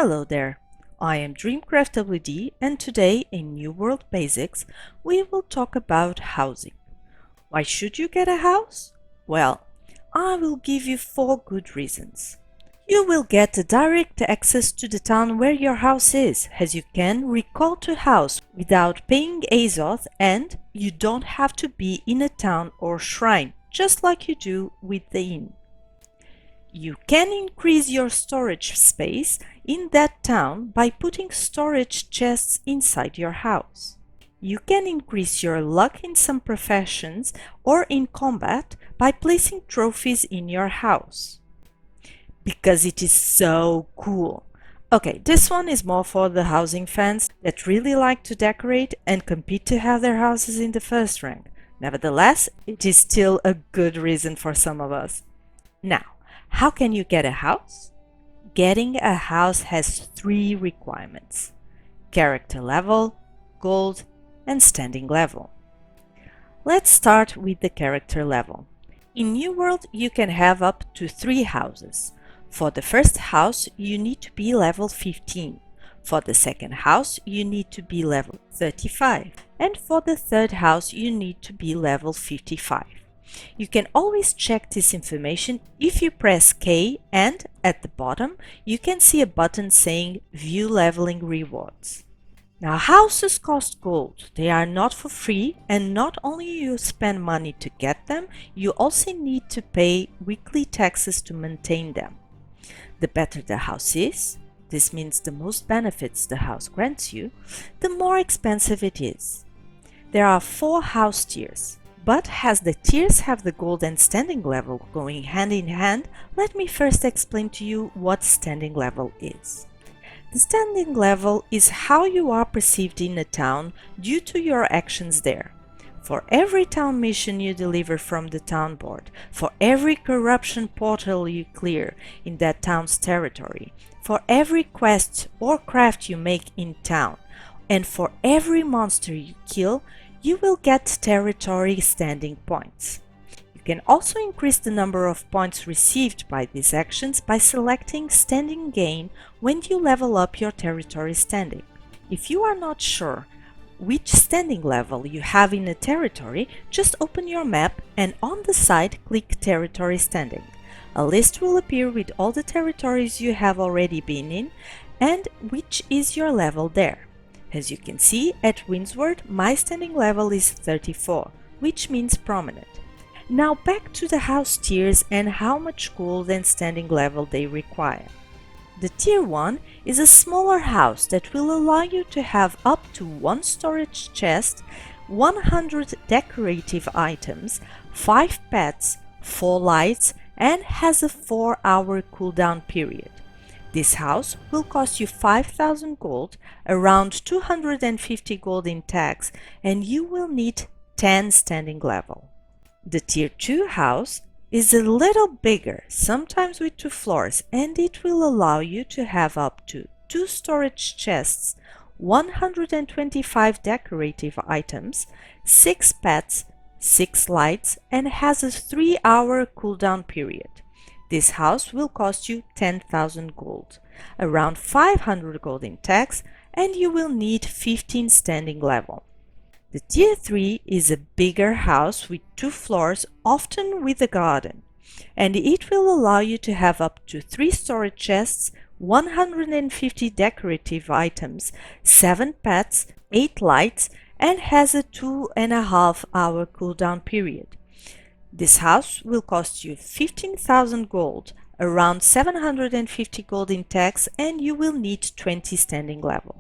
Hello there, I am DreamCraftWD and today in New World Basics we will talk about housing. Why should you get a house? Well, I will give you 4 good reasons. You will get a direct access to the town where your house is, as you can recall to house without paying xoxo, and you don't have to be in a town or shrine, just like you do with the inn. You can increase your storage space in that town by putting storage chests inside your house. You can increase your luck in some professions or in combat by placing trophies in your house. Because it is so cool. Okay, this one is more for the housing fans that really like to decorate and compete to have their houses in the first rank. Nevertheless, it is still a good reason for some of us. Now, how can you get a house? Getting a house has 3 requirements: character level, gold, and standing level. Let's start with the character level. In New World, you can have up to 3 houses. For the first house, you need to be level 15. For the second house, you need to be level 35. And for the third house, you need to be level 55. You can always check this information if you press K, and at the bottom you can see a button saying View Leveling Rewards. Now, houses cost gold. They are not for free, and not only you spend money to get them, you also need to pay weekly taxes to maintain them. The better the house is, this means the most benefits the house grants you, the more expensive it is. There are 4 house tiers. But as the tiers have the gold and standing level going hand in hand, let me first explain to you what standing level is. The standing level is how you are perceived in a town due to your actions there. For every town mission you deliver from the town board, for every corruption portal you clear in that town's territory, for every quest or craft you make in town, and for every monster you kill, you will get territory standing points. You can also increase the number of points received by these actions by selecting standing gain when you level up your territory standing. If you are not sure which standing level you have in a territory, just open your map and on the side click Territory Standing. A list will appear with all the territories you have already been in and which is your level there. As you can see, at Windsward, my standing level is 34, which means prominent. Now back to the house tiers and how much gold and standing level they require. The tier 1 is a smaller house that will allow you to have up to 1 storage chest, 100 decorative items, 5 pets, 4 lights, and has a 4-hour cooldown period. This house will cost you 5,000 gold, around 250 gold in tax, and you will need 10 standing level. The tier 2 house is a little bigger, sometimes with 2 floors, and it will allow you to have up to 2 storage chests, 125 decorative items, 6 pets, 6 lights, and has a 3-hour cooldown period. This house will cost you 10,000 gold, around 500 gold in tax, and you will need 15 standing level. The tier 3 is a bigger house with 2 floors, often with a garden, and it will allow you to have up to 3 storage chests, 150 decorative items, 7 pets, 8 lights, and has a 2.5-hour cooldown period. This house will cost you 15,000 gold, around 750 gold in tax, and you will need 20 standing level.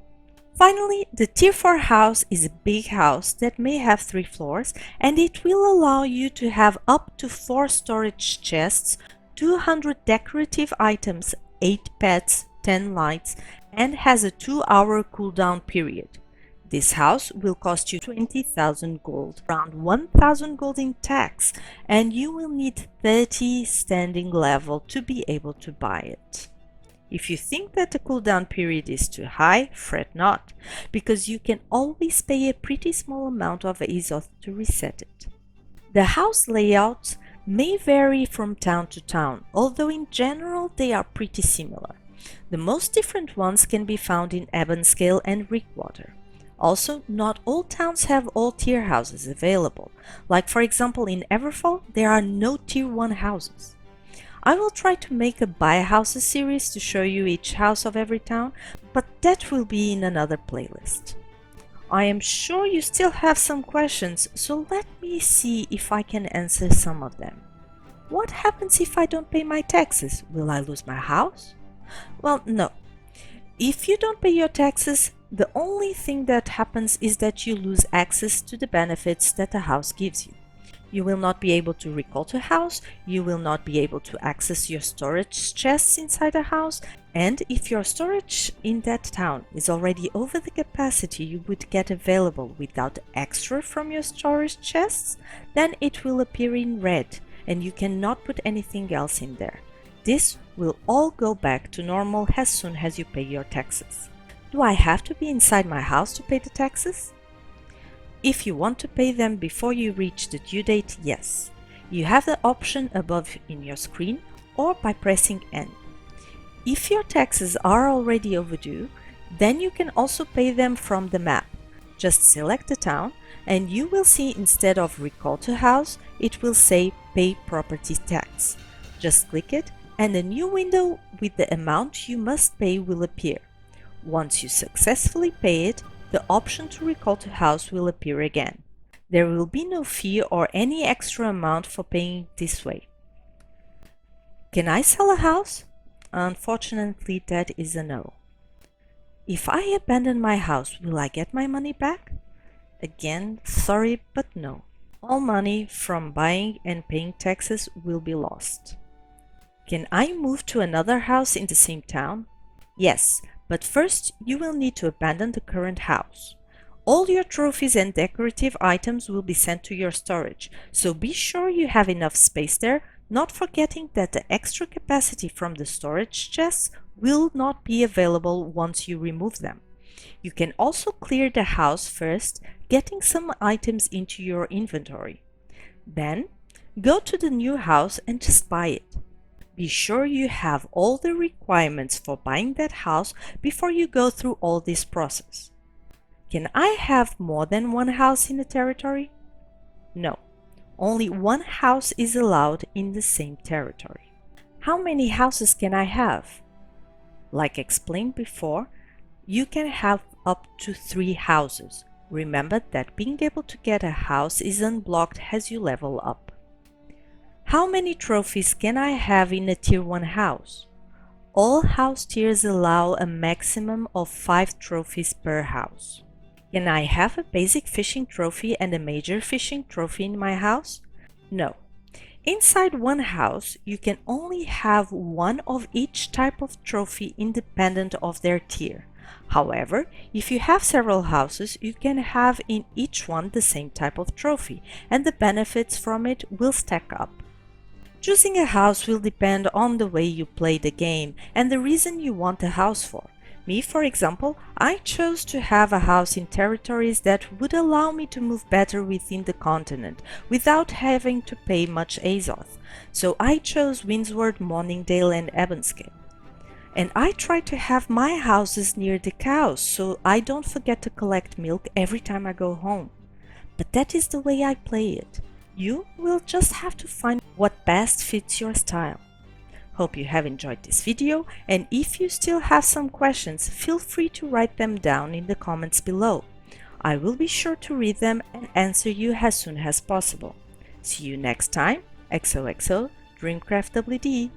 Finally, the tier 4 house is a big house that may have 3 floors, and it will allow you to have up to 4 storage chests, 200 decorative items, 8 pets, 10 lights, and has a 2-hour cooldown period. This house will cost you 20,000 gold, around 1,000 gold in tax, and you will need 30 standing level to be able to buy it. If you think that the cooldown period is too high, fret not, because you can always pay a pretty small amount of xoxo to reset it. The house layouts may vary from town to town, although in general they are pretty similar. The most different ones can be found in Ebonscale and Rickwater. Also, not all towns have all tier houses available. Like for example in Everfall, there are no tier 1 houses. I will try to make a buy houses series to show you each house of every town, but that will be in another playlist. I am sure you still have some questions, so let me see if I can answer some of them. What happens if I don't pay my taxes? Will I lose my house? Well, no. If you don't pay your taxes, the only thing that happens is that you lose access to the benefits that a house gives you. You will not be able to recall to a house, you will not be able to access your storage chests inside a house, and if your storage in that town is already over the capacity you would get available without extra from your storage chests, then it will appear in red and you cannot put anything else in there. This will all go back to normal as soon as you pay your taxes. Do I have to be inside my house to pay the taxes? If you want to pay them before you reach the due date, yes. You have the option above in your screen or by pressing N. If your taxes are already overdue, then you can also pay them from the map. Just select the town and you will see instead of recall to house, it will say pay property tax. Just click it and a new window with the amount you must pay will appear. Once you successfully pay it, the option to recall to house will appear again. There will be no fee or any extra amount for paying this way. Can I sell a house? Unfortunately, that is a no. If I abandon my house, will I get my money back? Again, sorry, but no. All money from buying and paying taxes will be lost. Can I move to another house in the same town? Yes. But first, you will need to abandon the current house. All your trophies and decorative items will be sent to your storage, so be sure you have enough space there, not forgetting that the extra capacity from the storage chests will not be available once you remove them. You can also clear the house first, getting some items into your inventory. Then, go to the new house and just buy it. Be sure you have all the requirements for buying that house before you go through all this process. Can I have more than one house in a territory? No, only one house is allowed in the same territory. How many houses can I have? Like explained before, you can have up to 3 houses. Remember that being able to get a house is unblocked as you level up. How many trophies can I have in a tier 1 house? All house tiers allow a maximum of 5 trophies per house. Can I have a basic fishing trophy and a major fishing trophy in my house? No. Inside one house, you can only have one of each type of trophy independent of their tier. However, if you have several houses, you can have in each one the same type of trophy, and the benefits from it will stack up. Choosing a house will depend on the way you play the game and the reason you want a house for. Me, for example, I chose to have a house in territories that would allow me to move better within the continent without having to pay much Azoth, so I chose Windsward, Morningdale and Ebonscale. And I try to have my houses near the cows so I don't forget to collect milk every time I go home. But that is the way I play it. You will just have to find what best fits your style. Hope you have enjoyed this video, and if you still have some questions, feel free to write them down in the comments below. I will be sure to read them and answer you as soon as possible. See you next time. XOXO, DreamCraftWD.